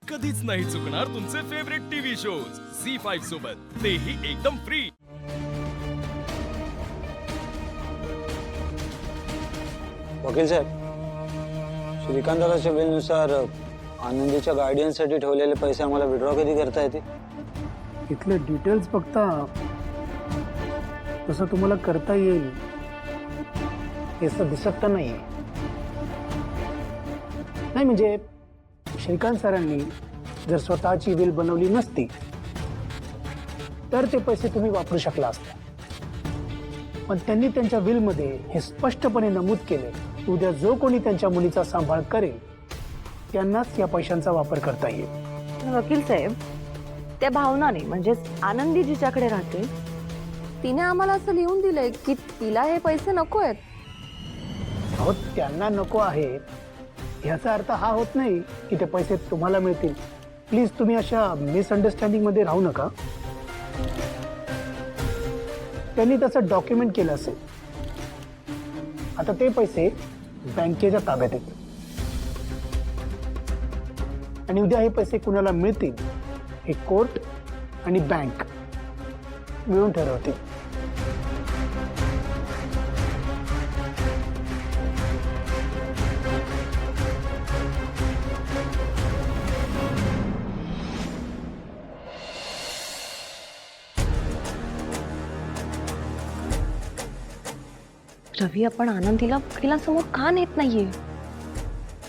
कधीच नाही चुकणार तुमचे फेवरेट टीव्ही शोज झी5 सोबत, तेही एकदम फ्री। वकील साहेब, श्रीकांत दादाच्या बिलनुसार आनंदीच्या गार्डियनसाठी ठेवलेले पैसे आम्हाला विड्रॉ कधी करता येतील? इथले डिटेल्स बघता तसं तुम्हाला करता येईल हे तर दिसत तर नाही म्हणजे श्रीकांत सरांनी जर स्वतःची विल बनवली नसती तर ते पैसे तुम्ही वापरू शकला असता, पण त्यांनी त्यांच्या विलमध्ये हे स्पष्टपणे नमूद केले, उद्या जो कोणी त्यांच्या मुलीचा सांभाळ करेल त्यांनाच या पैशांचा वापर करता येईल। वकील साहेब, त्या भावनाने म्हणजे आनंदी जिच्याकडे राहते तिने आम्हाला असं लिहून दिलंय की तिला हे पैसे नको आहेत। अहो, त्यांना नको आहे याचा अर्थ हा होत नाही की ते पैसे तुम्हाला मिळतील। प्लीज तुम्ही अशा मिसअंडरस्टँडिंग मध्ये राहू नका। त्यांनी तसं डॉक्युमेंट केलं असेल, आता ते पैसे बँकेच्या ताब्यात आहेत आणि उद्या हे पैसे कुणाला मिळतील हे कोर्ट आणि बँक मिळून ठरवतील। रवी, आपण आनंदीला वकिलांसमोर का नेत नाहीये?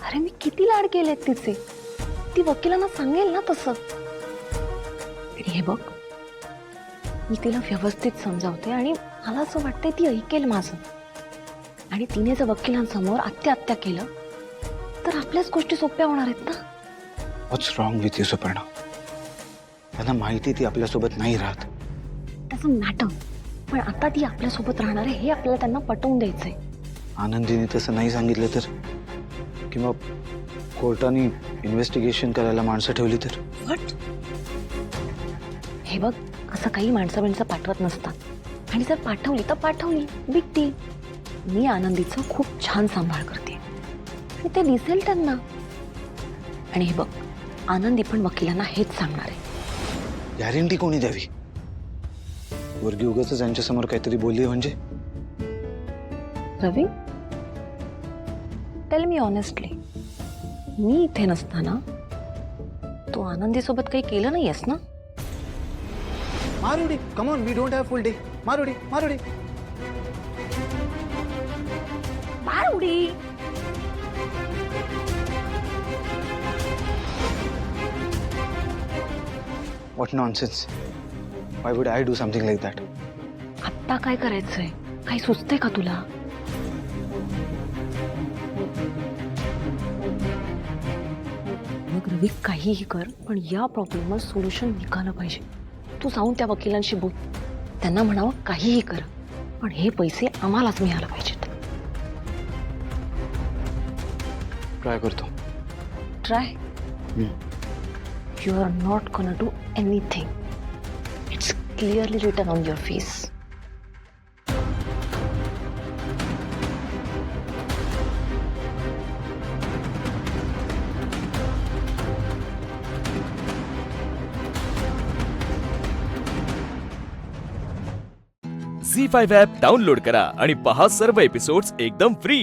अरे मी किती लाड केलेत तिचे, ती वकिलांना सांगेल ना तसं। आणि हे बघ, मी तिला व्यवस्थित समजावते आणि मला असं वाटतंय ती ऐकेल माझं। आणि तिने जर वकिलांसमोर आत्या केलं तर आपल्याच गोष्टी सोप्या होणार आहेत ना। व्हॉट्स रॉंग विथ यू सुपर्णा? त्यांना माहिती ती आपल्यासोबत नाही राहत। त्याचं मॅटर, पण आता ती आपल्यासोबत राहणार आहे हे आपल्याला त्यांना पटवून द्यायचंय। आनंदीने तसं नाही सांगितलं तर, किंवा कोर्टाने इन्व्हेस्टिगेशन करायला माणसं ठेवली तर? व्हॉट? हे बघ, असं काही माणसं पाठवत नसतात, आणि जर पाठवली तर पाठवली, बिग डील। मी आनंदीचं खूप छान सांभाळ करते आणि ते दिसेल त्यांना। आणि हे बघ, आनंदी पण वकिलांना हेच सांगणार आहे। गॅरंटी कोणी द्यावी? वर्गी उगाच त्यांच्या समोर काहीतरी बोलली म्हणजे? रवी, टेल मी ऑनेस्टली, मी इथे नसताना तू आनंदी सोबत काही केलं नाहीयेस ना? मारुडी, come on, we don't have full day. मारुडी मारुडी मारुडी। What nonsense? Why would I do something like that? आत्ता काय करायचंय? काही सुचतंय का तुला? मग रवी, काहीही कर, पण या प्रॉब्लेमवर सोल्युशन निघालं पाहिजे। तू जाऊन त्या वकिलांशी बोल, त्यांना म्हणावं काहीही कर, पण हे पैसे आम्हालाच मिळायला पाहिजेत। ट्राय करतो। Try? You are not gonna do anything. It's clearly written on your face. Zee5 app download करा आणि पहा सर्व एपिसोड्स एकदम फ्री।